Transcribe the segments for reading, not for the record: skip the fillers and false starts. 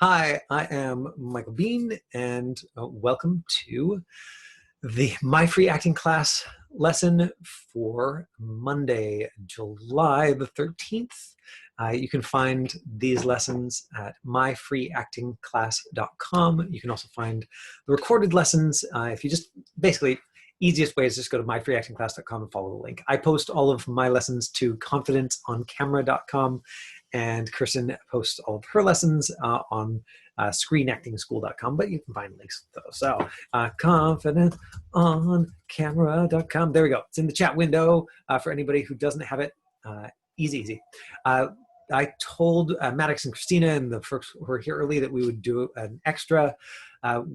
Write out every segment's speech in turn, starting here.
Hi, I am Michael Bean, and welcome to the My Free Acting class lesson for Monday, July the 13th. You can find these lessons at myfreeactingclass.com. You can also find the recorded lessons if you just basically easiest way is just go to myfreeactingclass.com and follow the link. I post all of my lessons to confidenceoncamera.com, and Kirsten posts all of her lessons on screenactingschool.com, but you can find links to those. So confidenceoncamera.com. There we go. It's in the chat window for anybody who doesn't have it. Easy. I told Maddox and Christina and the folks who were here early that we would do an extra.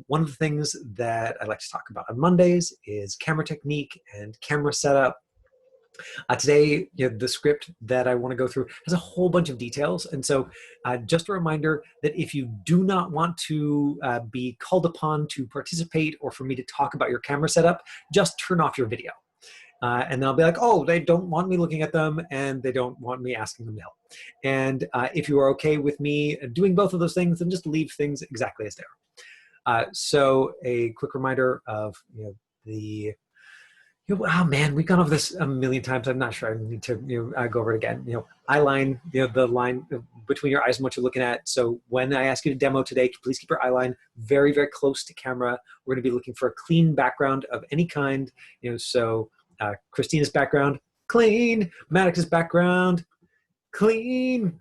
One of the things that I like to talk about on Mondays is camera technique and camera setup. Today, the script that I want to go through has a whole bunch of details. And so just a reminder that if you do not want to be called upon to participate or for me to talk about your camera setup, just turn off your video. And then I'll be like, oh, they don't want me looking at them and they don't want me asking them to help. And if you are okay with me doing both of those things, then just leave things exactly as they are. So a quick reminder of oh man, we've gone over this a million times. I'm not sure I need to go over it again. Eye line, the line between your eyes and what you're looking at. So when I ask you to demo today, please keep your eye line very, very close to camera. We're going to be looking for a clean background of any kind. So Christina's background, clean. Maddox's background, clean.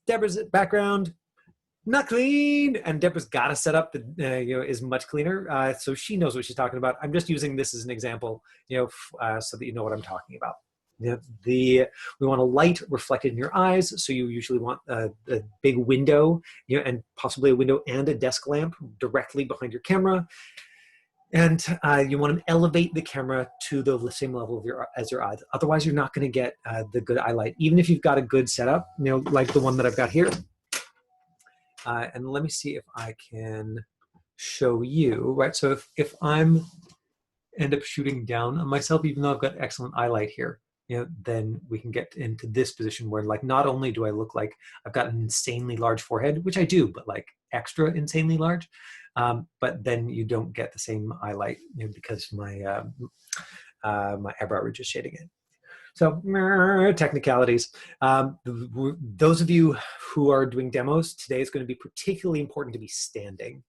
Deborah's background, not clean. And Deborah's got to set up the is much cleaner, so she knows what she's talking about. I'm just using this as an example, so that you know what I'm talking about. We want a light reflected in your eyes, so you usually want a big window, and possibly a window and a desk lamp directly behind your camera. And you want to elevate the camera to the same level of as your eyes. Otherwise, you're not going to get the good eye light, even if you've got a good setup, like the one that I've got here. And let me see if I can show you, right? So if I'm end up shooting down on myself, even though I've got excellent eye light here, then we can get into this position where, like, not only do I look like I've got an insanely large forehead, which I do, but like extra insanely large, but then you don't get the same eye light, because my my eyebrow ridge is shading it. So technicalities. Those of you who are doing demos, today is going to be particularly important to be standing.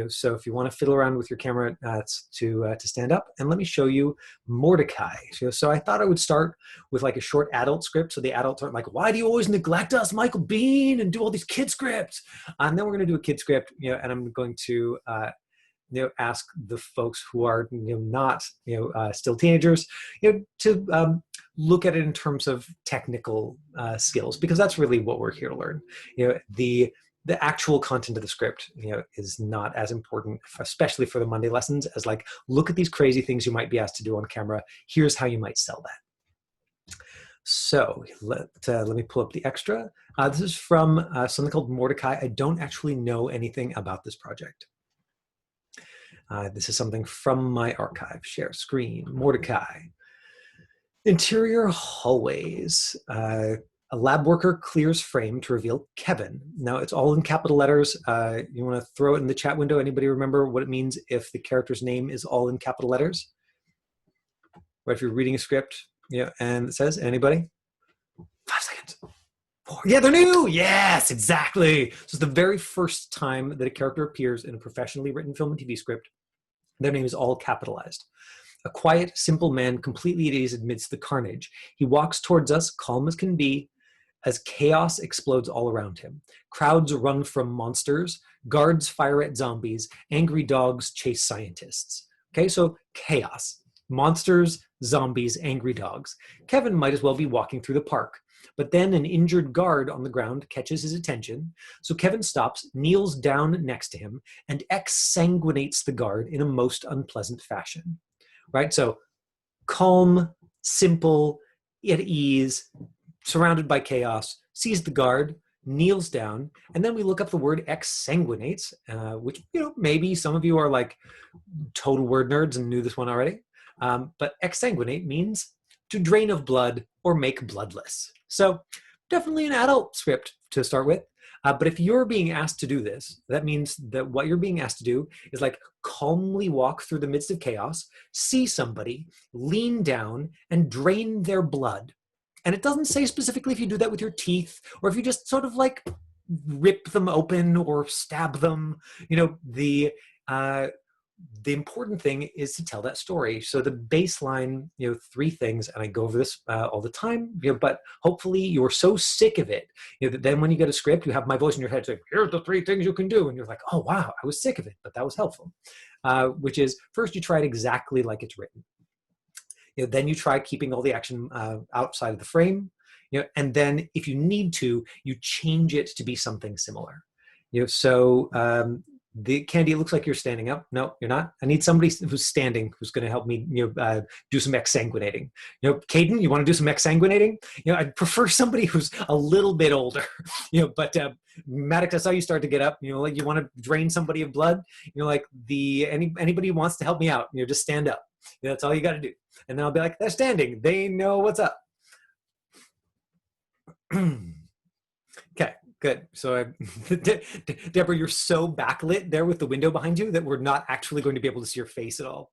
So if you want to fiddle around with your camera, to stand up. And let me show you Mordecai. So I thought I would start with like a short adult script, so the adults aren't like, why do you always neglect us, Michael Bean, and do all these kid scripts? And then we're going to do a kid script, and I'm going to ask the folks who are not still teenagers to look at it in terms of technical skills, because that's really what we're here to learn. The actual content of the script is not as important, especially for the Monday lessons, as like, look at these crazy things you might be asked to do on camera. Here's how you might sell that. So let me pull up the extra. This is from something called Mordecai. I don't actually know anything about this project. This is something from my archive. Share screen. Mordecai. Interior hallways. A lab worker clears frame to reveal Kevin. Now it's all in capital letters. You want to throw it in the chat window? Anybody remember what it means if the character's name is all in capital letters? Or if you're reading a script, and it says, anybody? 5 seconds. 4. Yeah, they're new. Yes, exactly. So it's the very first time that a character appears in a professionally written film and TV script. Their name is all capitalized. A quiet, simple man, completely at ease amidst the carnage. He walks towards us, calm as can be, as chaos explodes all around him. Crowds run from monsters, guards fire at zombies, angry dogs chase scientists. Okay, so chaos. Monsters, zombies, angry dogs. Kevin might as well be walking through the park. But then an injured guard on the ground catches his attention. So Kevin stops, kneels down next to him, and exsanguinates the guard in a most unpleasant fashion. Right? So calm, simple, at ease, surrounded by chaos, sees the guard, kneels down, and then we look up the word exsanguinates, which, maybe some of you are like total word nerds and knew this one already. But exsanguinate means to drain of blood or make bloodless. So definitely an adult script to start with. But if you're being asked to do this, that means that what you're being asked to do is like calmly walk through the midst of chaos, see somebody, lean down, and drain their blood. And it doesn't say specifically if you do that with your teeth or if you just sort of like rip them open or stab them. You know, the important thing is to tell that story. So the baseline, you know, 3 things, and I go over this all the time, you know, but hopefully you're so sick of it, you know, that then when you get a script, you have my voice in your head saying, here's the 3 things you can do. And you're like, oh, wow, I was sick of it, but that was helpful. Which is, first, you try it exactly like it's written. You know, then you try keeping all the action outside of the frame, you know, and then if you need to, you change it to be something similar. You know, so the Candy, it looks like you're standing up. No, you're not. I need somebody who's standing who's going to help me, you know, do some exsanguinating. You know, Caden, you want to do some exsanguinating? You know, I'd prefer somebody who's a little bit older. You know, but Maddox, I saw you start to get up. You know, like you want to drain somebody of blood. You know, like anybody who wants to help me out. You know, just stand up. You know, that's all you got to do. And then I'll be like, they're standing. They know what's up. Okay. Good. So, Deborah, you're so backlit there with the window behind you that we're not actually going to be able to see your face at all.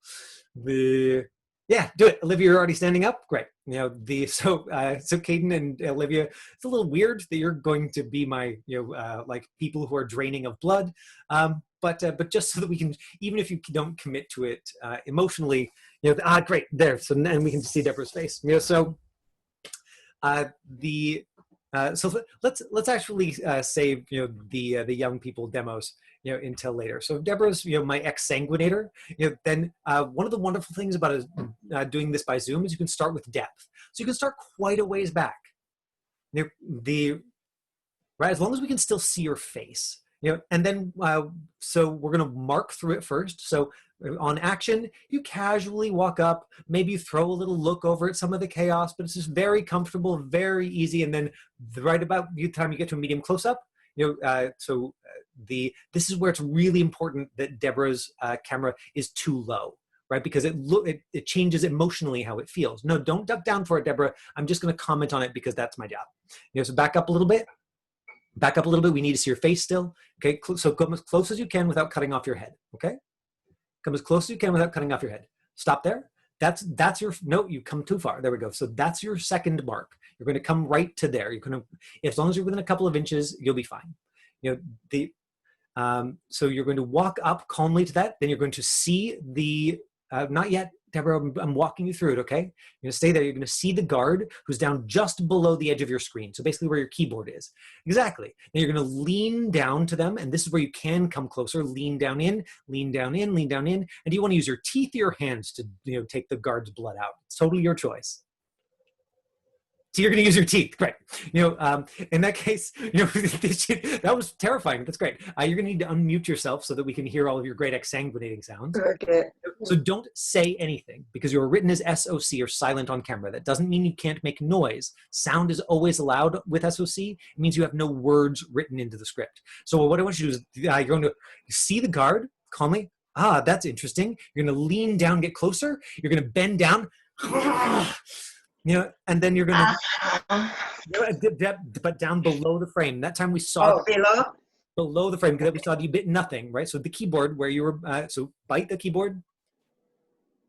Yeah, do it. Olivia, you're already standing up. Great. You know, so Caden and Olivia, it's a little weird that you're going to be my, you know, like people who are draining of blood. But just so that we can, even if you don't commit to it emotionally, you know, great there. So and we can see Deborah's face. You know, so so let's actually save, you know, the young people demos, you know, until later. So if Deborah's, you know, my exsanguinator, you know, then one of the wonderful things about doing this by Zoom is you can start with depth. So you can start quite a ways back. You know, right, as long as we can still see your face, you know, and then so we're going to mark through it first. So on action, you casually walk up, maybe you throw a little look over at some of the chaos, but it's just very comfortable, very easy. And then right about the time you get to a medium close-up, you know, this is where it's really important that Deborah's camera is too low, right? Because it changes emotionally how it feels. No, don't duck down for it, Deborah. I'm just going to comment on it because that's my job. You know, so back up a little bit. Back up a little bit. We need to see your face still. Okay, so come as close as you can without cutting off your head. Okay, come as close as you can without cutting off your head. Stop there. That's your, no, you come too far. There we go. So that's your second mark. You're going to come right to there. You're going to, as long as you're within a couple of inches, you'll be fine. You know, so you're going to walk up calmly to that. Then you're going to see the, not yet, Deborah, I'm walking you through it, okay? You're going to stay there. You're going to see the guard who's down just below the edge of your screen. So basically where your keyboard is. Exactly. Then you're going to lean down to them, and this is where you can come closer. Lean down in, lean down in, lean down in. And do you want to use your teeth or your hands to, you know, take the guard's blood out? It's totally your choice. So you're going to use your teeth. Great. You know, in that case, you know, that was terrifying. That's great. You're going to need to unmute yourself so that we can hear all of your great exsanguinating sounds. Okay. So don't say anything because you're written as SOC or silent on camera. That doesn't mean you can't make noise. Sound is always allowed with SOC. It means you have no words written into the script. So what I want you to do is you're going to see the guard calmly. That's interesting. You're going to lean down, get closer. You're going to bend down. You know, and then you're going to, but down below the frame. That time we saw below the frame because we saw you bit nothing, right? So the keyboard where you were, so bite the keyboard.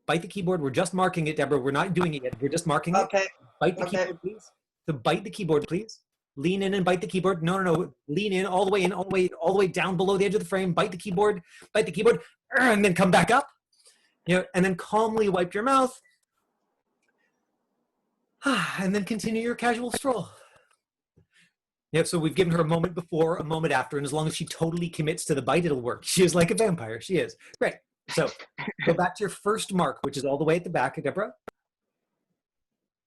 Bite the keyboard. We're just marking it, Deborah. We're not doing it yet. We're just marking it. Okay. Bite the keyboard, please. So bite the keyboard, please. Lean in and bite the keyboard. No. Lean in all the way in, all the way down below the edge of the frame. Bite the keyboard, and then come back up. You know, and then calmly wipe your mouth. And then continue your casual stroll. Yeah, so we've given her a moment before, a moment after, and as long as she totally commits to the bite, it'll work. She is like a vampire. She is. Great. So go back to your first mark, which is all the way at the back, Deborah.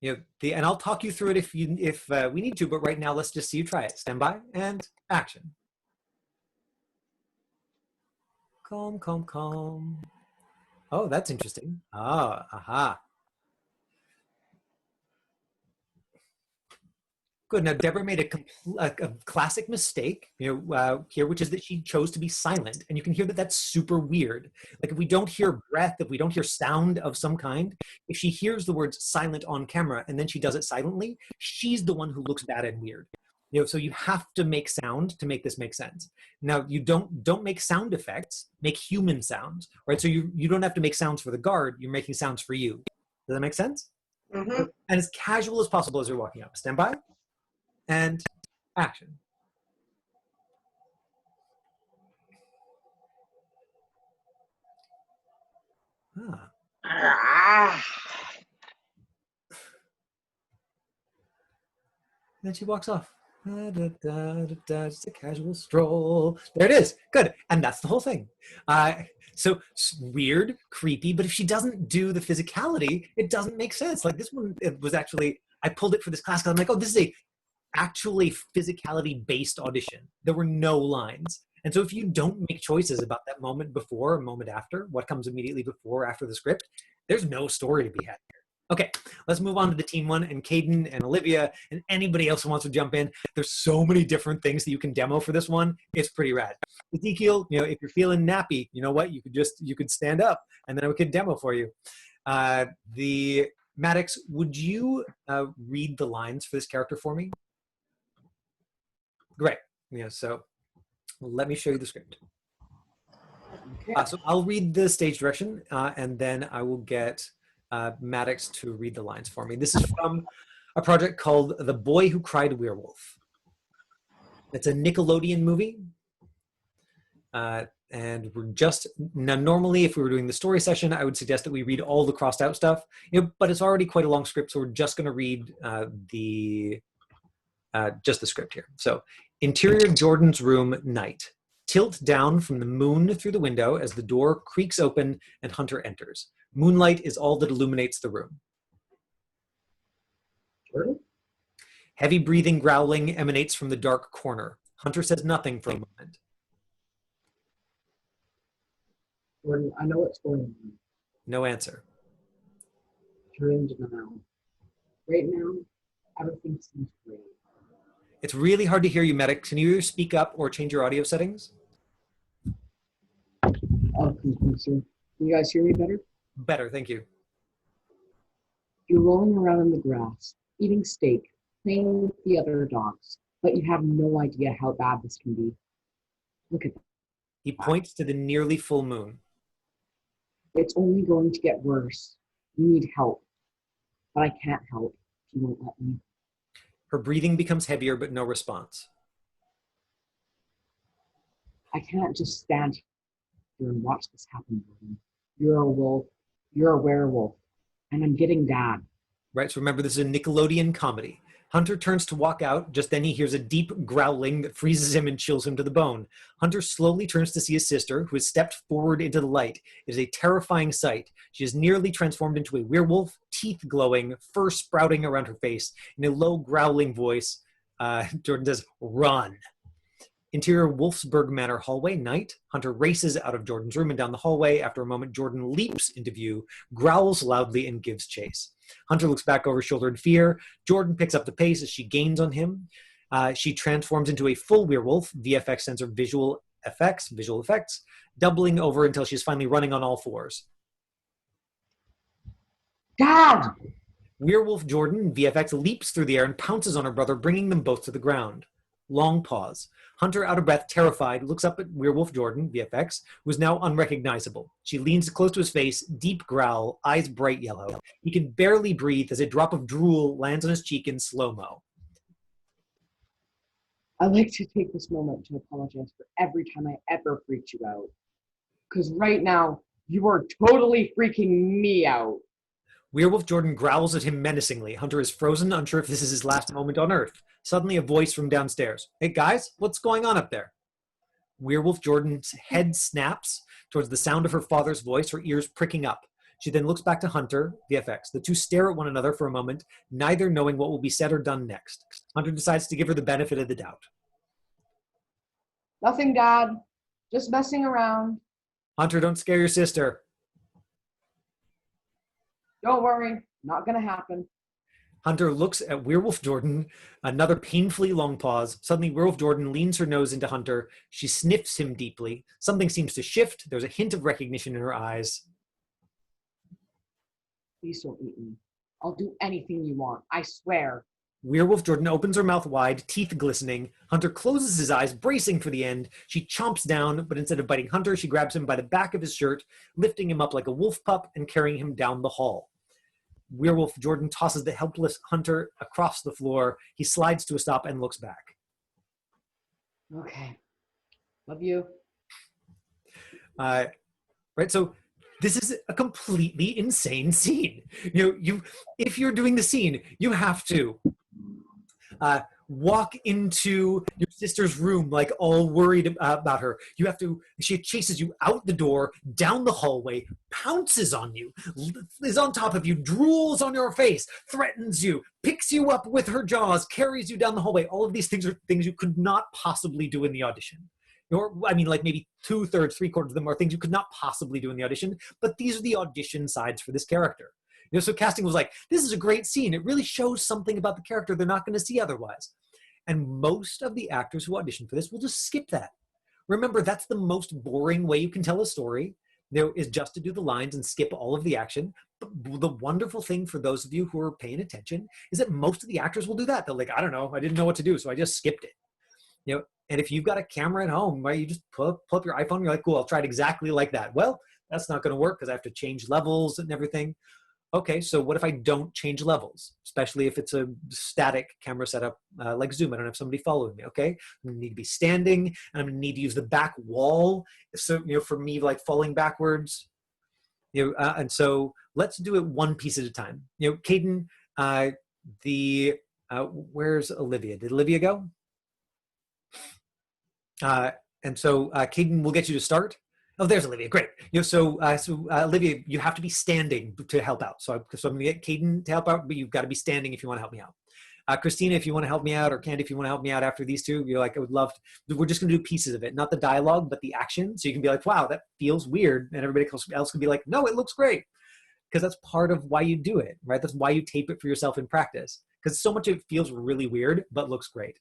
You know, and I'll talk you through it if we need to, but right now let's just see you try it. Stand by and action. Calm, calm, calm. Oh, that's interesting. Aha. Good. Now, Deborah made a classic mistake, you know, here, which is that she chose to be silent. And you can hear that that's super weird. Like if we don't hear breath, if we don't hear sound of some kind, if she hears the words silent on camera and then she does it silently, she's the one who looks bad and weird. So you have to make sound to make this make sense. Now you don't make sound effects, make human sounds, right? So you don't have to make sounds for the guard, you're making sounds for you. Does that make sense? Mm-hmm. And as casual as possible as you're walking up. Stand by and action. Ah. Then she walks off. Just a casual stroll. There it is. Good. And that's the whole thing. So weird, creepy, but if she doesn't do the physicality, it doesn't make sense. Like this one, it was actually, I pulled it for this class because I'm like, oh, this is a actually physicality based audition. There were no lines. And so if you don't make choices about that moment before or moment after, what comes immediately before or after the script, there's no story to be had here. Okay, let's move on to the team one, and Caden and Olivia and anybody else who wants to jump in. There's so many different things that you can demo for this one. It's pretty rad. Ezekiel, if you're feeling nappy, you know what? You could stand up and then I could demo for you. The Maddox, would you read the lines for this character for me? Great. So let me show you the script. Okay. So I'll read the stage direction, and then I will get Maddox to read the lines for me. This is from a project called The Boy Who Cried Werewolf. It's a Nickelodeon movie. And we're just, now normally if we were doing the story session, I would suggest that we read all the crossed out stuff, but it's already quite a long script, so we're just gonna read just the script here. So, interior Jordan's room, night. Tilt down from the moon through the window as the door creaks open and Hunter enters. Moonlight is all that illuminates the room. Jordan? Heavy breathing, growling emanates from the dark corner. Hunter says nothing for a moment. Jordan, I know what's going on. No answer. You're in denial. Right now, everything seems great. It's really hard to hear you, Medic. Can you either speak up or change your audio settings? Oh, can you guys hear me better? Better, thank you. You're rolling around in the grass, eating steak, playing with the other dogs, but you have no idea how bad this can be. Look at that. He points to the nearly full moon. It's only going to get worse. You need help. But I can't help if you won't let me. Her breathing becomes heavier, but no response. I can't just stand here and watch this happen, Jordan. You're a wolf. You're a werewolf. And I'm getting Dad. Right, so remember, this is a Nickelodeon comedy. Hunter turns to walk out. Just then he hears a deep growling that freezes him and chills him to the bone. Hunter slowly turns to see his sister, who has stepped forward into the light. It is a terrifying sight. She is nearly transformed into a werewolf, teeth glowing, fur sprouting around her face. In a low, growling voice, Jordan says, "Run." Interior Wolfsburg Manor hallway, night. Hunter races out of Jordan's room and down the hallway. After a moment, Jordan leaps into view, growls loudly, and gives chase. Hunter looks back over his shoulder in fear. Jordan picks up the pace as she gains on him. She transforms into a full werewolf, VFX sensor visual effects, doubling over until she's finally running on all fours. Dad! Werewolf Jordan, VFX, leaps through the air and pounces on her brother, bringing them both to the ground. Long pause. Hunter, out of breath, terrified, looks up at Werewolf Jordan, VFX, who is now unrecognizable. She leans close to his face, deep growl, eyes bright yellow. He can barely breathe as a drop of drool lands on his cheek in slow-mo. I'd like to take this moment to apologize for every time I ever freaked you out. Because right now, you are totally freaking me out. Werewolf Jordan growls at him menacingly. Hunter is frozen, unsure if this is his last moment on Earth. Suddenly, a voice from downstairs. "Hey, guys, what's going on up there?" Werewolf Jordan's head snaps towards the sound of her father's voice, her ears pricking up. She then looks back to Hunter, VFX. The two stare at one another for a moment, neither knowing what will be said or done next. Hunter decides to give her the benefit of the doubt. Nothing, Dad. Just messing around. Hunter, don't scare your sister. Don't worry. Not gonna happen. Hunter looks at Werewolf Jordan, another painfully long pause. Suddenly, Werewolf Jordan leans her nose into Hunter. She sniffs him deeply. Something seems to shift. There's a hint of recognition in her eyes. Please don't eat me. I'll do anything you want. I swear. Werewolf Jordan opens her mouth wide, teeth glistening. Hunter closes his eyes, bracing for the end. She chomps down, but instead of biting Hunter, she grabs him by the back of his shirt, lifting him up like a wolf pup and carrying him down the hall. Werewolf Jordan tosses the helpless Hunter across the floor. He slides to a stop and looks back. Okay. Love you. Right, so this is a completely insane scene. If you're doing the scene, you have to walk into your sister's room like all worried about her. She chases you out the door, down the hallway, pounces on you, is on top of you, drools on your face, threatens you, picks you up with her jaws, carries you down the hallway. All of these things are things you could not possibly do in the audition. Or, I mean, like maybe 2/3, 3/4 of them are things you could not possibly do in the audition, but these are the audition sides for this character. So casting was like, this is a great scene. It really shows something about the character they're not going to see otherwise. And most of the actors who audition for this will just skip that. Remember, that's the most boring way you can tell a story, is just to do the lines and skip all of the action. But the wonderful thing for those of you who are paying attention is that most of the actors will do that. They're like, I don't know, I didn't know what to do, so I just skipped it. And if you've got a camera at home, right, you just pull up your iPhone, you're like, cool, I'll try it exactly like that. Well, that's not going to work because I have to change levels and everything. Okay, so what if I don't change levels, especially if it's a static camera setup like Zoom? I don't have somebody following me, okay? I'm gonna need to be standing, and I'm gonna need to use the back wall. So, for me, like falling backwards, and so let's do it one piece at a time. Caden, where's Olivia? Did Olivia go? And so Caden will get you to start. Oh, there's Olivia. Great. Olivia, you have to be standing to help out. So I'm going to get Caden to help out, but you've got to be standing if you want to help me out. Christina, if you want to help me out, or Candy, if you want to help me out after these two, you're like, I would love to. We're just going to do pieces of it, not the dialogue, but the action. So you can be like, wow, that feels weird. And everybody else can be like, no, it looks great. Because that's part of why you do it, right? That's why you tape it for yourself in practice. Because so much of it feels really weird, but looks great.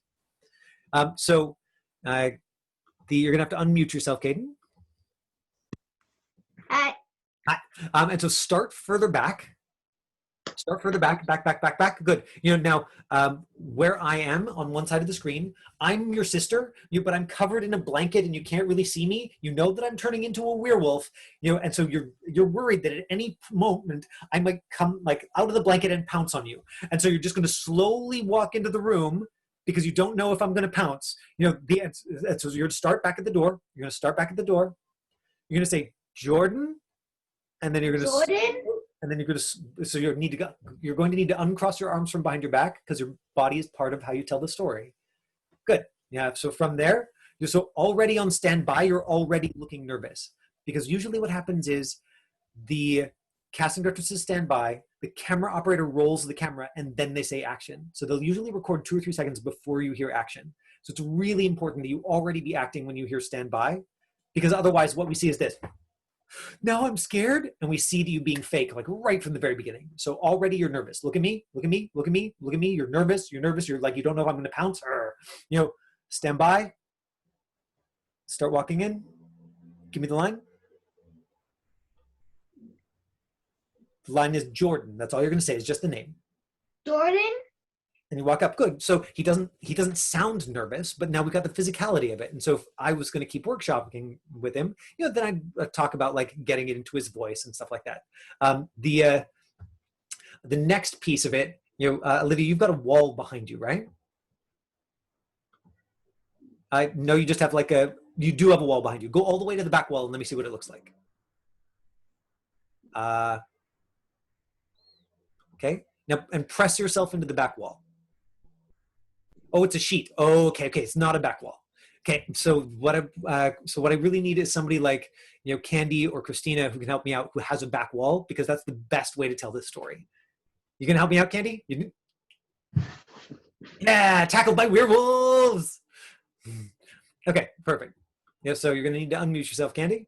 You're going to have to unmute yourself, Caden. Hi. Hi. And so start further back. Start further back. Good. Now where I am on one side of the screen, I'm your sister, but I'm covered in a blanket and you can't really see me. You know that I'm turning into a werewolf, and so you're worried that at any moment I might come like out of the blanket and pounce on you. And so you're just going to slowly walk into the room because you don't know if I'm going to pounce. So you're going to start back at the door. You're going to start back at the door. You're going to say, Jordan, and then you're going to Jordan? And then you're going to you're going to need to uncross your arms from behind your back because your body is part of how you tell the story. Good. Yeah. So from there, you're so already on standby. You're already looking nervous because usually what happens is the casting director says stand by, the camera operator rolls the camera, and then they say action. So they'll usually record 2 or 3 seconds before you hear action. So it's really important that you already be acting when you hear stand by, because otherwise what we see is this. Now I'm scared, and we see you being fake, like right from the very beginning. So already you're nervous. Look at me, look at me, look at me, look at me. You're nervous, you're like, you don't know if I'm gonna pounce. Stand by, start walking in, give me the line. The line is Jordan. That's all you're gonna say is just the name. Jordan? And you walk up. Good. So he doesn't sound nervous, but now we've got the physicality of it. And so if I was going to keep workshopping with him, then I'd talk about like getting it into his voice and stuff like that. The next piece of it, Olivia, you've got a wall behind you, right? No, you just have you do have a wall behind you. Go all the way to the back wall and let me see what it looks like. Okay. Now, and press yourself into the back wall. Oh, it's a sheet. Oh, okay. It's not a back wall. Okay, so what I really need is somebody like Candy or Christina who can help me out, who has a back wall, because that's the best way to tell this story. You can help me out, Candy? Yeah, tackled by werewolves. Okay, perfect. Yeah, so you're gonna need to unmute yourself, Candy.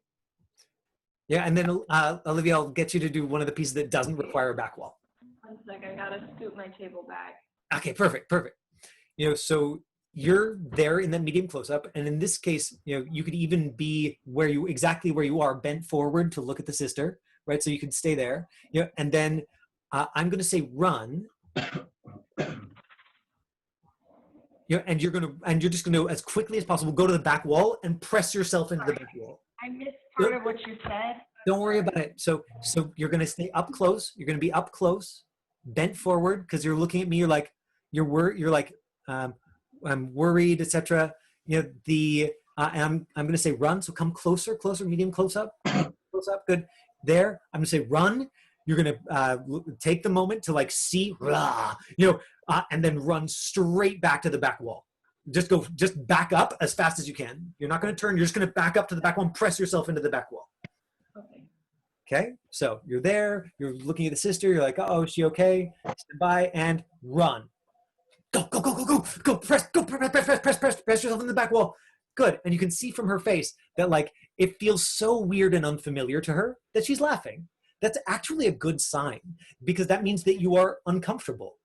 Yeah, and then Olivia, I'll get you to do one of the pieces that doesn't require a back wall. 1 sec, I gotta scoot my table back. Okay, perfect. So you're there in that medium close-up, and in this case, you could even be exactly where you are, bent forward to look at the sister, right? So you could stay there, and then I'm going to say run, and you're just gonna, as quickly as possible, go to the back wall and press yourself into the back wall. I missed part of what you said. Don't worry about it. So you're gonna stay up close. You're gonna be up close, bent forward, because you're looking at me. You're like, I'm worried, etc. And I'm gonna say run. So come closer, medium, close up, Good. There. I'm gonna say run. You're gonna take the moment to see, and then run straight back to the back wall. Just back up as fast as you can. You're not gonna turn. You're just gonna back up to the back wall and press yourself into the back wall. Okay, so you're there, you're looking at the sister, you're like, oh, is she okay? Stand by and run. Go, press yourself in the back wall. Good, and you can see from her face that it feels so weird and unfamiliar to her that she's laughing. That's actually a good sign, because that means that you are uncomfortable.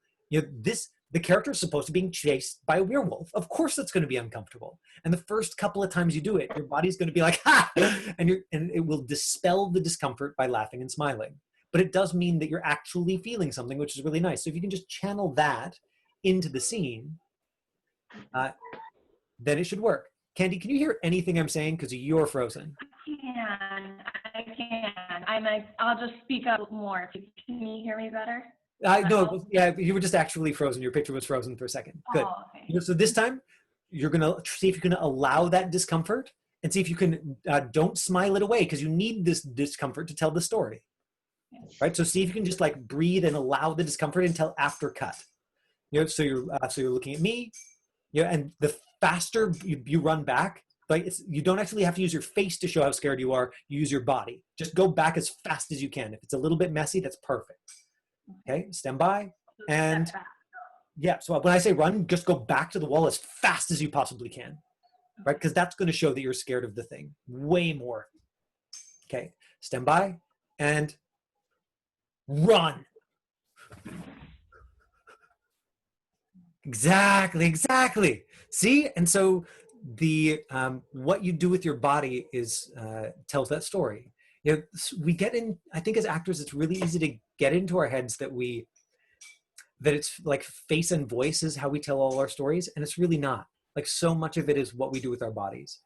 The character is supposed to be being chased by a werewolf. Of course that's going to be uncomfortable. And the first couple of times you do it, your body's going to be like, ha! And it will dispel the discomfort by laughing and smiling. But it does mean that you're actually feeling something, which is really nice. So if you can just channel that into the scene, then it should work. Candy, can you hear anything I'm saying? Because you're frozen. I can. I'll just speak up more. Can you hear me better? No, yeah, you were just actually frozen. Your picture was frozen for a second. Good. Oh, okay. So this time, you're going to see if you can allow that discomfort and see if you can, don't smile it away, because you need this discomfort to tell the story. Right? So see if you can just breathe and allow the discomfort until after cut. So you're looking at me, and the faster you run back, you don't actually have to use your face to show how scared you are. You use your body. Just go back as fast as you can. If it's a little bit messy, that's perfect. Okay, stand by. And yeah, so when I say run, just go back to the wall as fast as you possibly can, right? Because that's going to show that you're scared of the thing way more. Okay, stand by and run. Exactly. See? And so the what you do with your body is tells that story. We get in, I think as actors, it's really easy to get into our heads that it's face and voice is how we tell all our stories, and it's really not. So much of it is what we do with our bodies.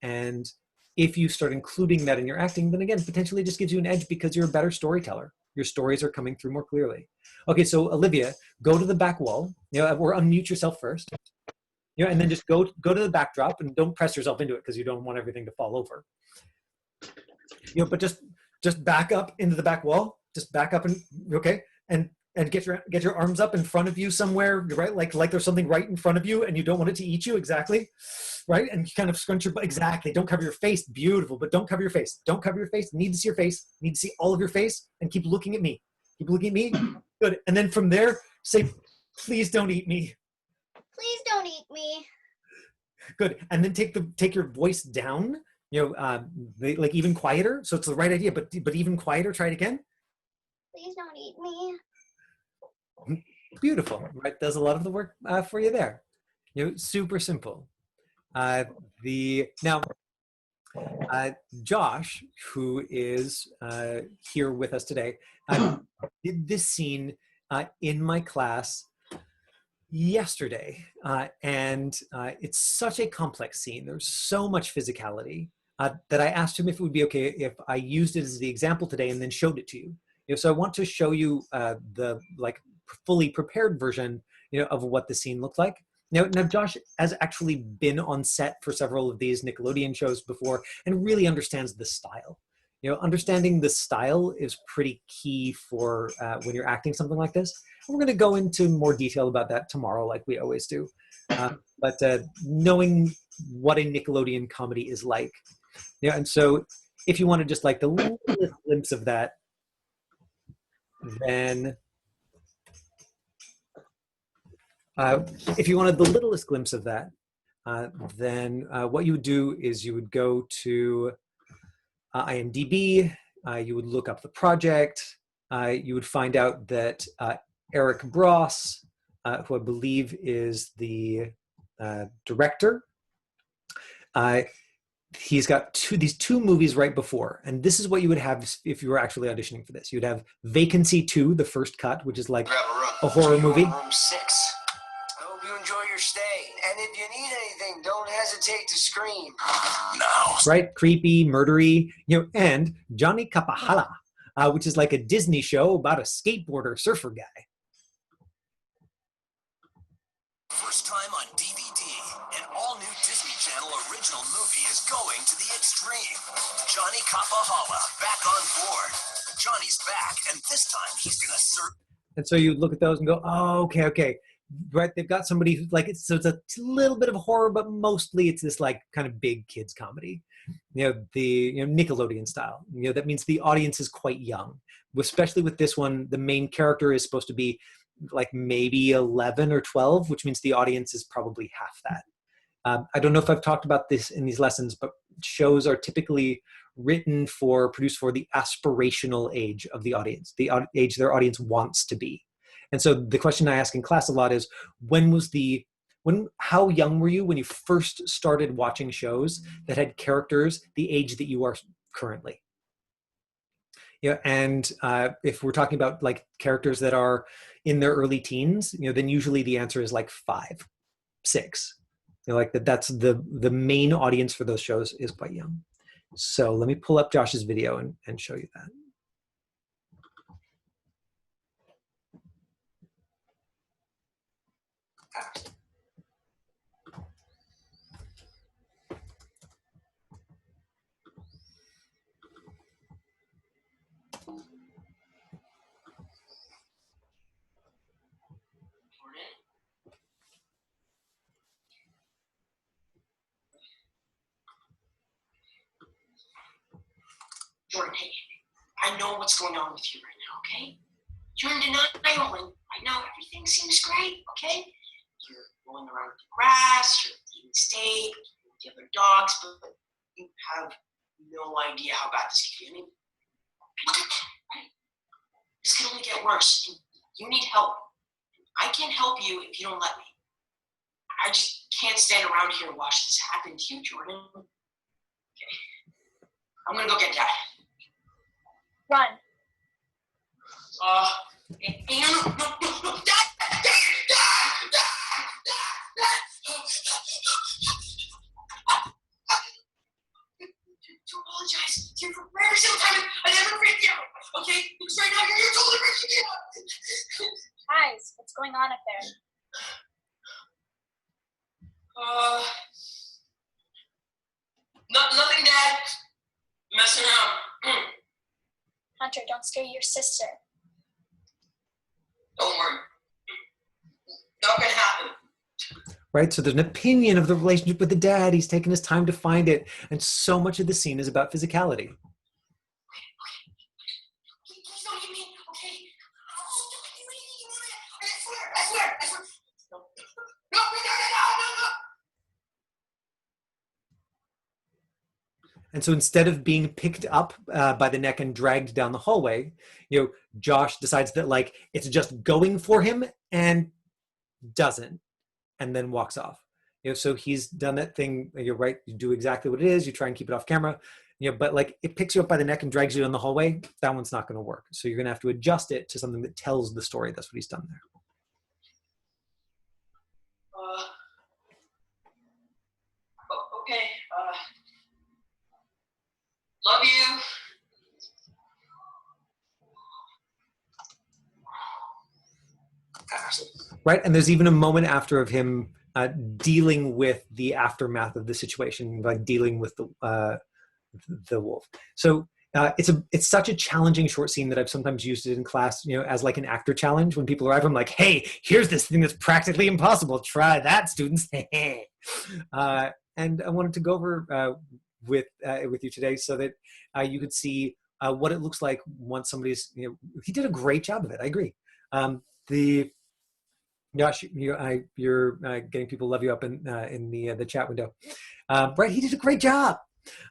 And if you start including that in your acting, then again, potentially just gives you an edge because you're a better storyteller. Your stories are coming through more clearly. Okay, so Olivia, go to the back wall, or unmute yourself first. And then just go to the backdrop and don't press yourself into it because you don't want everything to fall over. But just back up into the back wall. Just back up and get your arms up in front of you somewhere, right? Like there's something right in front of you and you don't want it to eat you, exactly, right? And you kind of scrunch your butt, exactly. Don't cover your face, beautiful, but don't cover your face. Don't cover your face. Need to see your face. Need to see all of your face, and keep looking at me. Keep looking at me. Good. And then from there, say, "Please don't eat me." Please don't eat me. Good. And then take your voice down. Even quieter. So it's the right idea, but even quieter. Try it again. Please don't eat me. Beautiful, right? Does a lot of the work for you there. Super simple. Josh, who is here with us today, did this scene in my class yesterday, and it's such a complex scene. There's so much physicality that I asked him if it would be okay if I used it as the example today and then showed it to you. So I want to show you the fully prepared version, of what the scene looked like. Now Josh has actually been on set for several of these Nickelodeon shows before and really understands the style. Understanding the style is pretty key for when you're acting something like this. We're going to go into more detail about that tomorrow, like we always do. But knowing what a Nickelodeon comedy is like. And so if you wanted just the littlest glimpse of that, then if you wanted the littlest glimpse of that, then what you would do is you would go to IMDb, you would look up the project, you would find out that Eric Bross, who I believe is the director, he's got these two movies right before, and this is what you would have if you were actually auditioning for this. You'd have Vacancy 2, the first cut, which is like a horror movie. Room 6. I hope you enjoy your stay. hesitate to scream. Now. Right? Creepy, murdery, and Johnny Capahala, which is like a Disney show about a skateboarder surfer guy. First time on DVD, an all-new Disney Channel original movie is going to the extreme. Johnny Capahala back on board. Johnny's back, and this time he's gonna surf. And so you look at those and go, oh, okay. Right, they've got somebody who's like, so it's a little bit of horror, but mostly it's this like kind of big kids comedy, the Nickelodeon style. That means the audience is quite young, especially with this one. The main character is supposed to be like maybe 11 or 12, which means the audience is probably half that. I don't know if I've talked about this in these lessons, but shows are typically produced for the aspirational age of the audience, the age their audience wants to be. And so the question I ask in class a lot is, how young were you when you first started watching shows that had characters the age that you are currently? And if we're talking about like characters that are in their early teens, then usually the answer is like 5, 6. Like that's the main audience for those shows is quite young. So let me pull up Josh's video and show you that. Jordan, hey, I know what's going on with you right now, okay? You're in denial, and right now everything seems great, okay? You're rolling around in the grass, you're eating steak with the other dogs, but you have no idea how bad this can be. I mean, look at that, right? This can only get worse, and you need help. I can't help you if you don't let me. I just can't stand around here and watch this happen to you, Jordan. Okay. I'm gonna go get Dad. Run. No, Dad! To apologize to you for every single time I never freaked you out, okay? Because right now you're totally freaking me out. Guys, what's going on up there? Nothing, Dad. Messing around. Hunter, don't scare your sister. Don't worry. Not gonna happen. Right, so there's an opinion of the relationship with the dad. He's taken his time to find it, and so much of the scene is about physicality. Please don't hit me, okay? Don't do anything you want to. I swear. No. And so instead of being picked up by the neck and dragged down the hallway, Josh decides that like it's just going for him and doesn't, and then walks off. So he's done that thing. You're right. You do exactly what it is. You try and keep it off camera. But like it picks you up by the neck and drags you down the hallway. That one's not going to work. So you're going to have to adjust it to something that tells the story. That's what he's done there. Okay. Love you. Right, and there's even a moment after of him dealing with the aftermath of the situation, like dealing with the wolf. So it's such a challenging short scene that I've sometimes used it in class, as like an actor challenge. When people arrive, I'm like, hey, here's this thing that's practically impossible. Try that, students. And I wanted to go over with you today so that you could see what it looks like once somebody's. He did a great job of it. I agree. Josh, you're getting people love you up in the chat window. Right, he did a great job.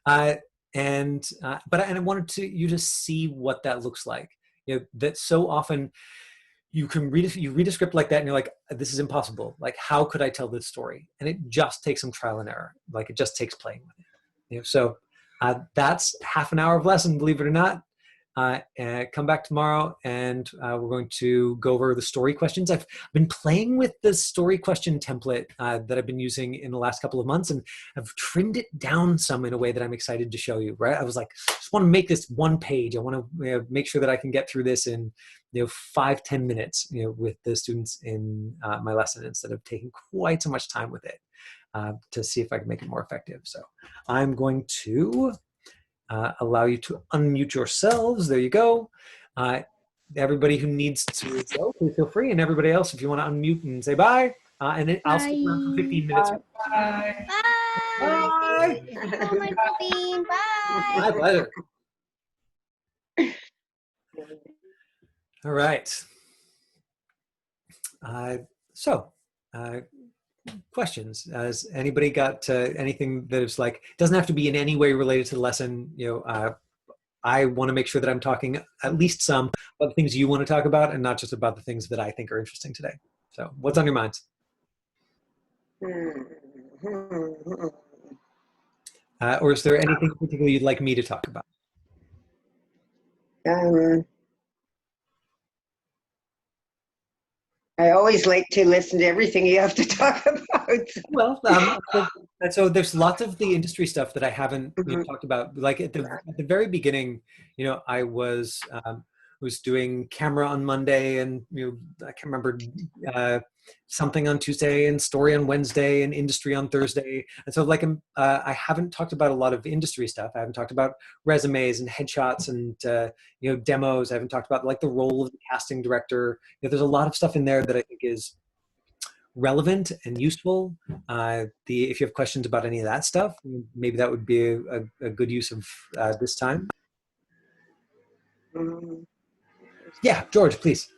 But I wanted you to see what that looks like. That so often you read a script like that and you're like, this is impossible. Like, how could I tell this story? And it just takes some trial and error. Like, it just takes playing with it. So that's half an hour of lesson, believe it or not. Come back tomorrow, and we're going to go over the story questions. I've been playing with the story question template that I've been using in the last couple of months, and I've trimmed it down some in a way that I'm excited to show you. Right? I was like, just want to make this one page. I want to make sure that I can get through this in 5-10 minutes, with the students in my lesson, instead of taking quite so much time with it, to see if I can make it more effective. So I'm going to allow you to unmute yourselves. There you go. Everybody who needs to go, please feel free. And everybody else, if you want to unmute and say bye. And then I'll stick around for 15 minutes. Bye. Bye. Bye. Thank you so much, Bean. Bye. My pleasure. All right. Questions? Has anybody got anything that is like, doesn't have to be in any way related to the lesson? I want to make sure that I'm talking at least some about the things you want to talk about, and not just about the things that I think are interesting today. So what's on your minds? Or is there anything particularly you'd like me to talk about? I always like to listen to everything you have to talk about. Well, so there's lots of the industry stuff that I haven't talked about. Like at the very beginning, I was doing camera on Monday, and I can't remember, something on Tuesday, and story on Wednesday, and industry on Thursday. And so I haven't talked about a lot of industry stuff. I haven't talked about resumes and headshots and demos. I haven't talked about like the role of the casting director. There's a lot of stuff in there that I think is relevant and useful. If you have questions about any of that stuff, maybe that would be a good use of this time. Yeah, George, please.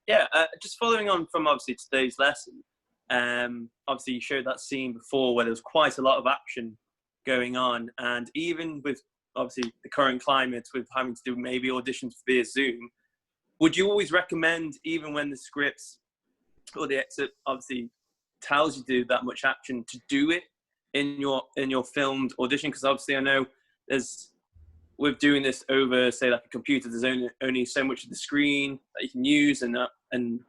Yeah, just following on from obviously today's lesson. Obviously you showed that scene before where there was quite a lot of action going on, and even with obviously the current climate with having to do maybe auditions via Zoom, would you always recommend, even when the scripts or the exit obviously tells you to do that much action, to do it in your filmed audition? Because obviously I know with doing this over, say, like a computer, there's only so much of the screen that you can use, and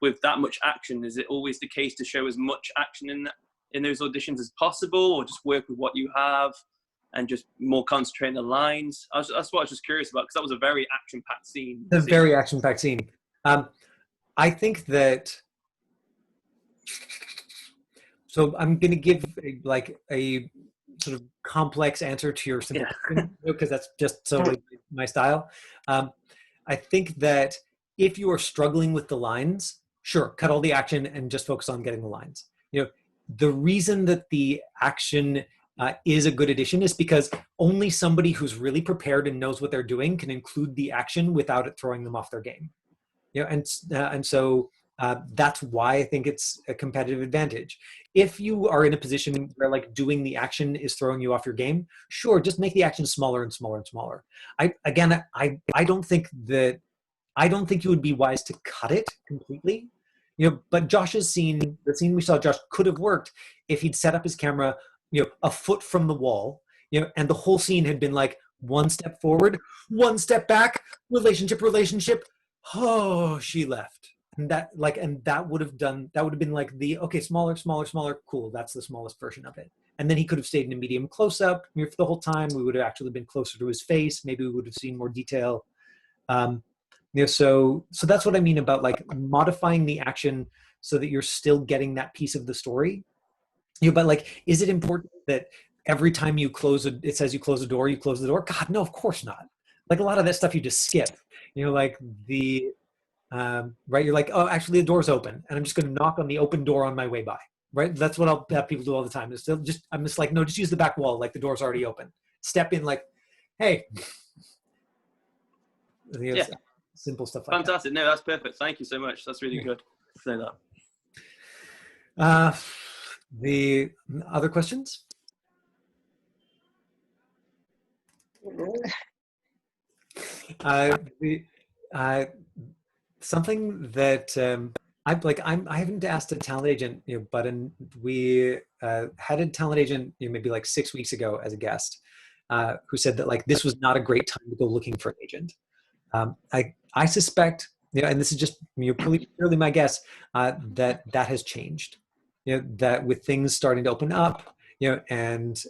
with that much action, is it always the case to show as much action in those auditions as possible, or just work with what you have and just more concentrate on the lines? That's what I was just curious about, because that was a very action-packed scene. A very action-packed scene. I think that. So I'm going to give a sort of complex answer to your simple question, because that's just so my style. I think that if you are struggling with the lines, sure, cut all the action and just focus on getting the lines. The reason that the action is a good addition is because only somebody who's really prepared and knows what they're doing can include the action without it throwing them off their game. And so that's why I think it's a competitive advantage. If you are in a position where like doing the action is throwing you off your game, sure, just make the action smaller and smaller and smaller. I don't think you would be wise to cut it completely. But Josh's scene, the scene we saw Josh, could have worked if he'd set up his camera, a foot from the wall, and the whole scene had been like one step forward, one step back, relationship. Oh, she left. And that would have been like smaller, cool. That's the smallest version of it. And then he could have stayed in a medium close up for the whole time. We would have actually been closer to his face. Maybe we would have seen more detail. So that's what I mean about like modifying the action so that you're still getting that piece of the story. But like, is it important that every time you it says you close the door, you close the door? God, no, of course not. Like a lot of that stuff you just skip. Like right? You're like, oh, actually the door's open, and I'm just going to knock on the open door on my way by. Right? That's what I'll have people do all the time. I'm just like, no, just use the back wall. Like the door's already open. Step in, like, hey. Yeah. Simple stuff like Fantastic. No, that's perfect. Thank you so much. That's really good to know that. The other questions? Something that I haven't asked a talent agent, but we had a talent agent maybe like 6 weeks ago as a guest, who said that like this was not a great time to go looking for an agent. I suspect, and this is just purely my guess, that has changed. That with things starting to open up, and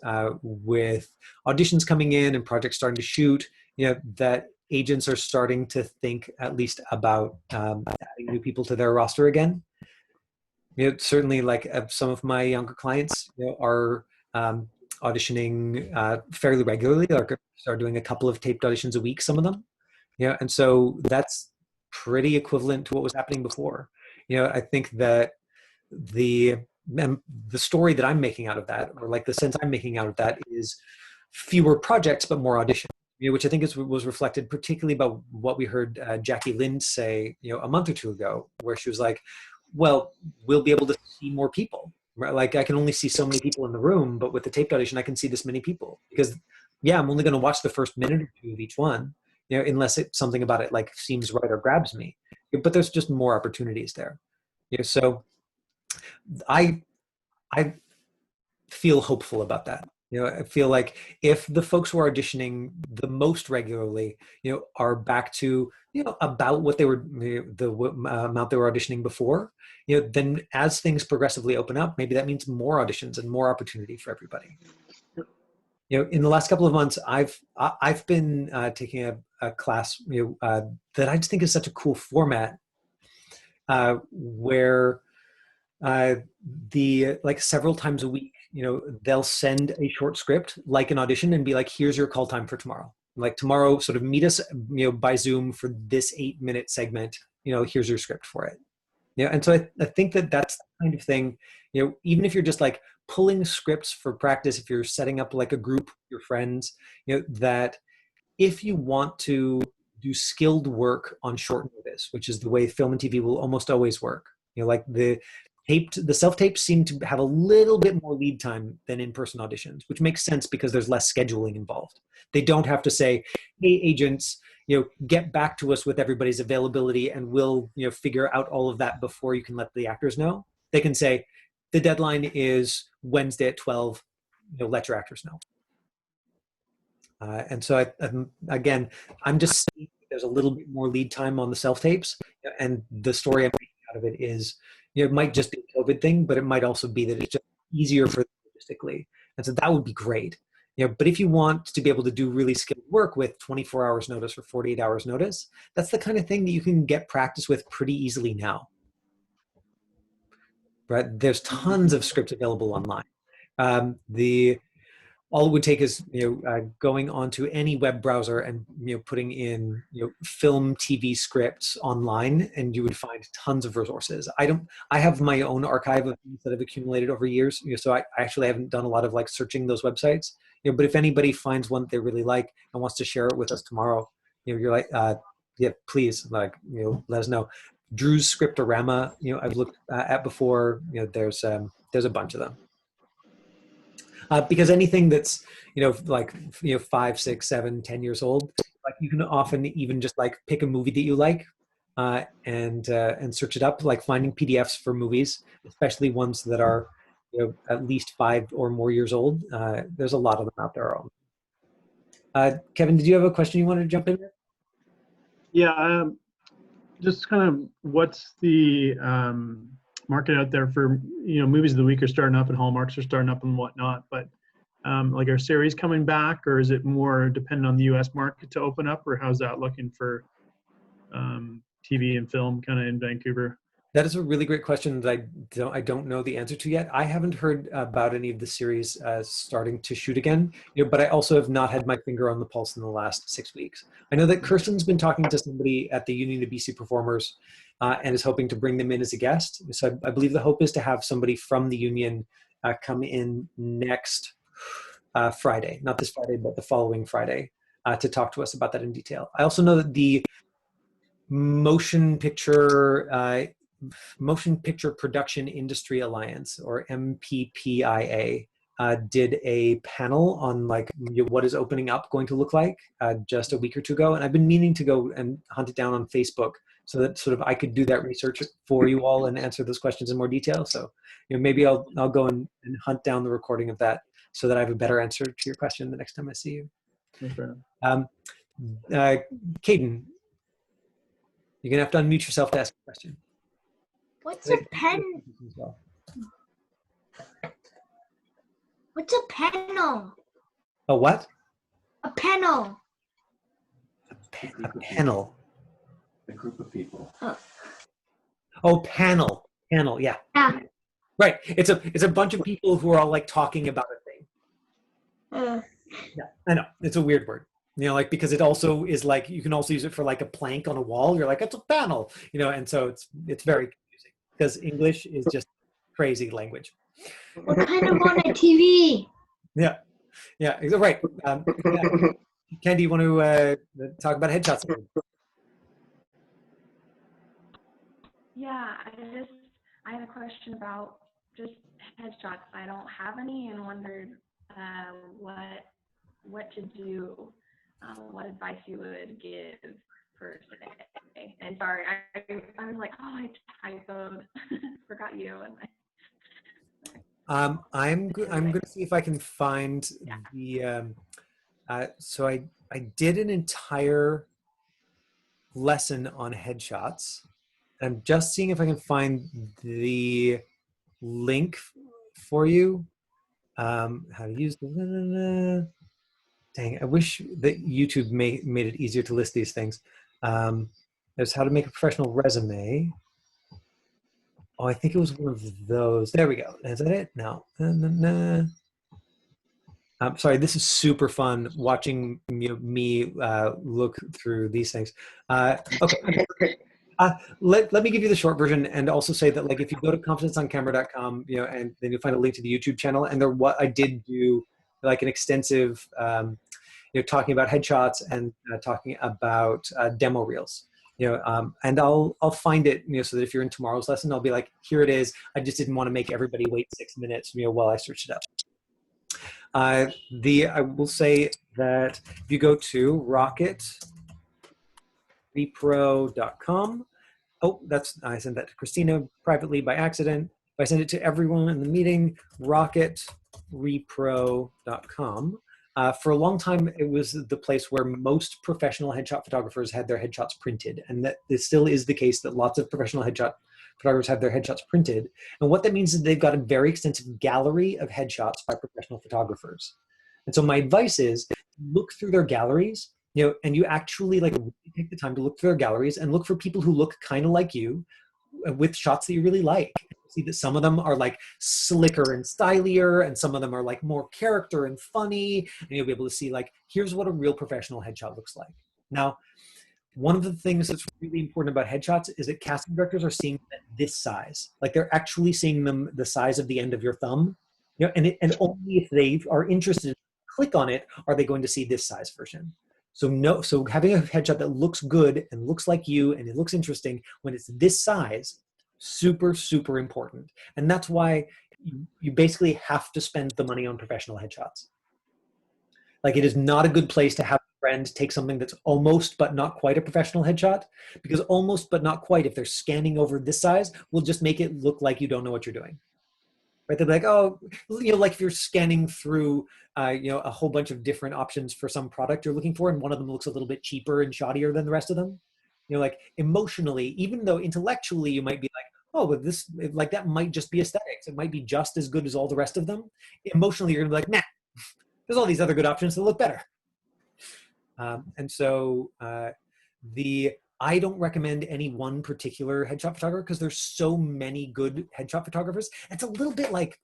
with auditions coming in and projects starting to shoot, that agents are starting to think at least about adding new people to their roster again. Certainly, like some of my younger clients are auditioning fairly regularly. Like are doing a couple of taped auditions a week, some of them. And so that's pretty equivalent to what was happening before. I think that the story that I'm making out of that, or like the sense I'm making out of that, is fewer projects but more auditions. Which I think was reflected particularly about what we heard Jackie Lind say, a month or two ago, where she was like, "Well, we'll be able to see more people. Right? Like I can only see so many people in the room, but with the taped audition, I can see this many people because, yeah, I'm only going to watch the first minute or two of each one, unless something about it like seems right or grabs me. But there's just more opportunities there. So I feel hopeful about that. I feel like if the folks who are auditioning the most regularly, are back to, about what they were, the amount they were auditioning before, then as things progressively open up, maybe that means more auditions and more opportunity for everybody. In the last couple of months, I've been taking a class, that I just think is such a cool format, where like several times a week, they'll send a short script like an audition and be like, here's your call time for tomorrow. Like tomorrow, sort of meet us, by Zoom for this 8-minute segment, here's your script for it. And so I think that that's the kind of thing, even if you're just like pulling scripts for practice, if you're setting up like a group with your friends, that if you want to do skilled work on short notice, which is the way film and TV will almost always work, like the self-tapes seem to have a little bit more lead time than in-person auditions, which makes sense because there's less scheduling involved. They don't have to say, hey, agents, get back to us with everybody's availability and we'll, figure out all of that before you can let the actors know. They can say, the deadline is Wednesday at 12, let your actors know. And so, again, I'm just seeing there's a little bit more lead time on the self-tapes, and the story I'm making out of it is, it might just be a COVID thing, but it might also be that it's just easier for them logistically. And so that would be great. But if you want to be able to do really skilled work with 24 hours notice or 48 hours notice, that's the kind of thing that you can get practice with pretty easily now. Right? There's tons of scripts available online. All it would take is going onto any web browser and putting in film TV scripts online, and you would find tons of resources. I have my own archive of things that I've accumulated over years, so I actually haven't done a lot of like searching those websites. But if anybody finds one that they really like and wants to share it with us tomorrow, you're like, yeah, please, like let us know. Drew's Scriptorama, I've looked at before. There's a bunch of them. Because anything that's, like, 5, 6, 7, 10 years old, like you can often even just like pick a movie that you like and search it up, like finding PDFs for movies, especially ones that are, at least 5 or more years old. There's a lot of them out there. Kevin, did you have a question you wanted to jump in with? Yeah, just kind of what's the market out there for, movies of the week are starting up and Hallmarks are starting up and whatnot, but like are series coming back, or is it more dependent on the US market to open up, or how's that looking for TV and film kind of in Vancouver? That is a really great question that I don't know the answer to yet. I haven't heard about any of the series starting to shoot again, but I also have not had my finger on the pulse in the last 6 weeks. I know that Kirsten's been talking to somebody at the Union of BC Performers and is hoping to bring them in as a guest. So I believe the hope is to have somebody from the union come in next Friday, not this Friday, but the following Friday, to talk to us about that in detail. I also know that the Motion Picture Production Industry Alliance, or MPPIA, did a panel on like what is opening up going to look like just a week or two ago, and I've been meaning to go and hunt it down on Facebook so that sort of I could do that research for you all and answer those questions in more detail. So maybe I'll go and hunt down the recording of that so that I have a better answer to your question the next time I see you. No problem. Caden, you're gonna have to unmute yourself to ask a question. What's a pen? What's a panel? A what? A panel. A panel. A group of people. Oh, panel. Panel, yeah. Yeah. Right. It's a bunch of people who are all like talking about a thing. Yeah, I know. It's a weird word. You know, like because it also is like you can also use it for like a plank on a wall. You're like, it's a panel, you know, and so it's very confusing because English is just crazy language. What kind of on a TV? Yeah. Yeah, right. Yeah. Ken, do you want to talk about headshots? Yeah, I had a question about just headshots. I don't have any and wondered what to do, what advice you would give for today. And sorry, I was like, oh, I typoed, forgot you. And I'm going to see if I can find the. So I did an entire lesson on headshots. I'm just seeing if I can find the link for you. How to use the. Dang, I wish that YouTube made it easier to list these things. There's how to make a professional resume. Oh, I think it was one of those. There we go. Is that it? No. I'm sorry, this is super fun watching me look through these things. Okay. Let me give you the short version and also say that like if you go to confidenceoncamera.com, you know, and then you'll find a link to the YouTube channel. And what I did do like an extensive, talking about headshots and talking about demo reels. And I'll find it, so that if you're in tomorrow's lesson, I'll be like, here it is. I just didn't want to make everybody wait 6 minutes, while I searched it up. I will say that if you go to rocketrepro.com, I sent that to Christina privately by accident. If I send it to everyone in the meeting, rocketrepro.com. For a long time, it was the place where most professional headshot photographers had their headshots printed. And that this still is the case that lots of professional headshot photographers have their headshots printed. And what that means is they've got a very extensive gallery of headshots by professional photographers. And so my advice is look through their galleries, and you actually like take the time to look through their galleries and look for people who look kind of like you with shots that you really like. See that some of them are like slicker and stylier, and some of them are like more character and funny, and you'll be able to see like, here's what a real professional headshot looks like. Now, one of the things that's really important about headshots is that casting directors are seeing them at this size. Like they're actually seeing them the size of the end of your thumb, and only if they are interested, click on it, are they going to see this size version. So having a headshot that looks good and looks like you and it looks interesting when it's this size, super, super important. And that's why you basically have to spend the money on professional headshots. Like it is not a good place to have a friend take something that's almost but not quite a professional headshot, because almost but not quite, if they're scanning over this size, will just make it look like you don't know what you're doing. Right? They'll be like, oh, like if you're scanning through, a whole bunch of different options for some product you're looking for, and one of them looks a little bit cheaper and shoddier than the rest of them. Like emotionally, even though intellectually you might be like, oh, but this, like that might just be aesthetics. It might be just as good as all the rest of them. Emotionally, you're gonna be like, nah, there's all these other good options that look better. I don't recommend any one particular headshot photographer because there's so many good headshot photographers. It's a little bit like,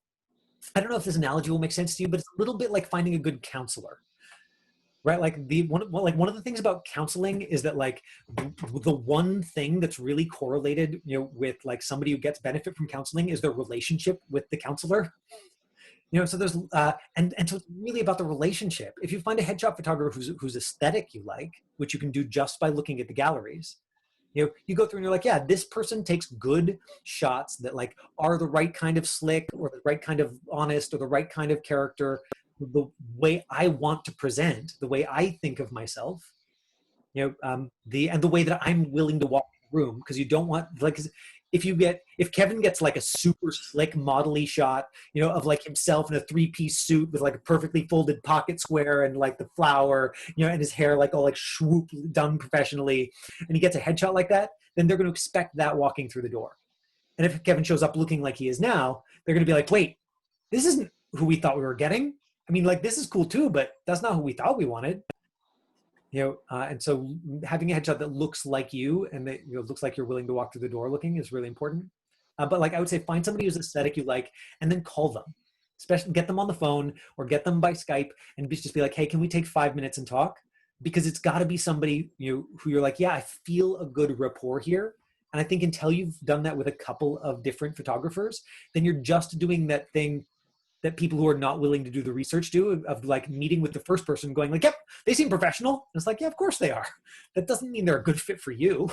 I don't know if this analogy will make sense to you, but it's a little bit like finding a good counselor, right? Like one of the things about counseling is that like the one thing that's really correlated, with like somebody who gets benefit from counseling is their relationship with the counselor. So there's and so it's really about the relationship. If you find a headshot photographer whose aesthetic you like, which you can do just by looking at the galleries, you go through and you're like, yeah, this person takes good shots that like are the right kind of slick or the right kind of honest or the right kind of character, the way I want to present, the way I think of myself, and the way that I'm willing to walk in the room, because you don't want, like, if Kevin gets like a super slick modelly shot, you know, of like himself in a 3-piece suit with like a perfectly folded pocket square and like the flower, you know, and his hair like all like swoop done professionally, and he gets a headshot like that, then they're going to expect that walking through the door. And if Kevin shows up looking like he is now, they're going to be like, wait, this isn't who we thought we were getting. I mean, like, this is cool too, but that's not who we thought we wanted. You know, and so having a headshot that looks like you and that, you know, looks like you're willing to walk through the door looking is really important. But like I would say, find somebody whose aesthetic you like, and then call them. Especially get them on the phone or get them by Skype, and just be like, hey, can we take 5 minutes and talk? Because it's got to be somebody, you know, who you're like, yeah, I feel a good rapport here. And I think until you've done that with a couple of different photographers, then you're just doing that thing that people who are not willing to do the research do, of like meeting with the first person going like, yep, they seem professional. And it's like, yeah, of course they are. That doesn't mean they're a good fit for you.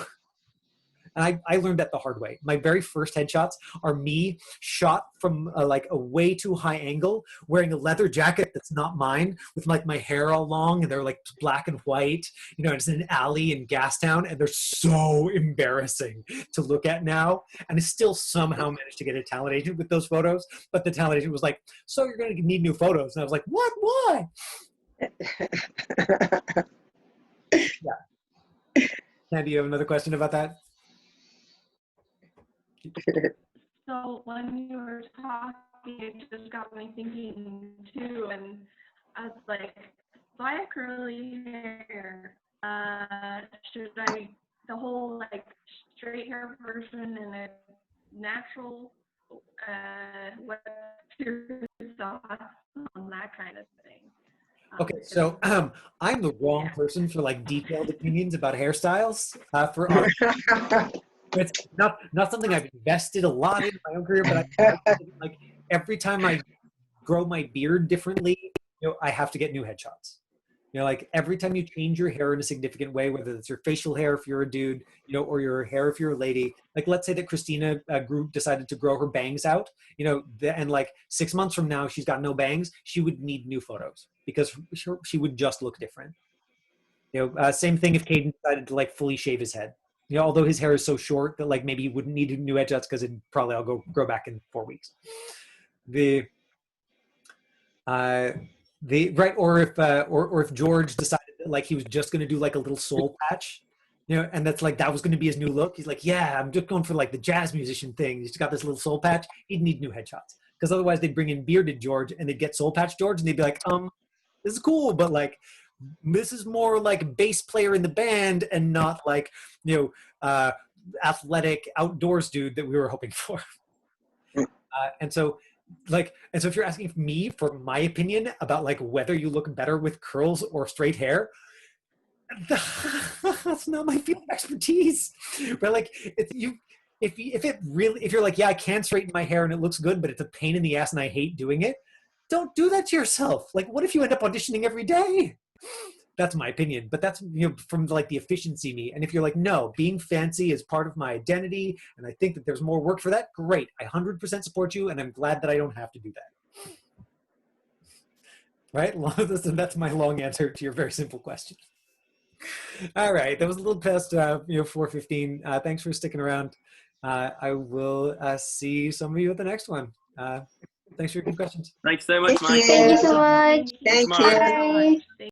And I learned that the hard way. My very first headshots are me shot from like a way too high angle, wearing a leather jacket that's not mine, with like my hair all long, and they're like black and white, you know, it's in an alley in Gastown, and they're so embarrassing to look at now. And I still somehow managed to get a talent agent with those photos, but the talent agent was like, so you're going to need new photos. And I was like, what, why? Yeah. Sandy, you have another question about that? So when you were talking, it just got me thinking too, and I was like, so I have curly hair. Should I, the whole like straight hair version and a natural, what's your thoughts on that kind of thing? Okay, so I'm the wrong person for like detailed opinions about hairstyles for art. It's not something I've invested a lot in my own career, but like every time I grow my beard differently, you know, I have to get new headshots. You know, like every time you change your hair in a significant way, whether it's your facial hair if you're a dude, you know, or your hair if you're a lady. Like let's say that Christina decided to grow her bangs out, you know, and like 6 months from now she's got no bangs, she would need new photos because she would just look different. You know, same thing if Caden decided to like fully shave his head. You know, although his hair is so short that like maybe you wouldn't need new headshots because it probably all grow back in 4 weeks. Or if George decided that like he was just going to do like a little soul patch, you know, and that's like that was going to be his new look. He's like, yeah, I'm just going for like the jazz musician thing. He's got this little soul patch. He'd need new headshots because otherwise they'd bring in bearded George and they'd get soul patch George and they'd be like, this is cool, but like this is more like bass player in the band and not like, you know, athletic outdoors dude that we were hoping for. And so if you're asking me for my opinion about like whether you look better with curls or straight hair, that's not my field of expertise. But like if you're like, yeah, I can straighten my hair and it looks good, but it's a pain in the ass and I hate doing it, don't do that to yourself. Like, what if you end up auditioning every day? That's my opinion, but that's, you know, from like the efficiency me. And if you're like, no, being fancy is part of my identity, and I think that there's more work for that, great. I 100% support you, and I'm glad that I don't have to do that. Right? That's my long answer to your very simple question. All right, that was a little past 4:15. Thanks for sticking around. I will see some of you at the next one. Thanks for your good questions. Thanks so much, Mike. Thank you so much. Thank Tomorrow. you. Bye.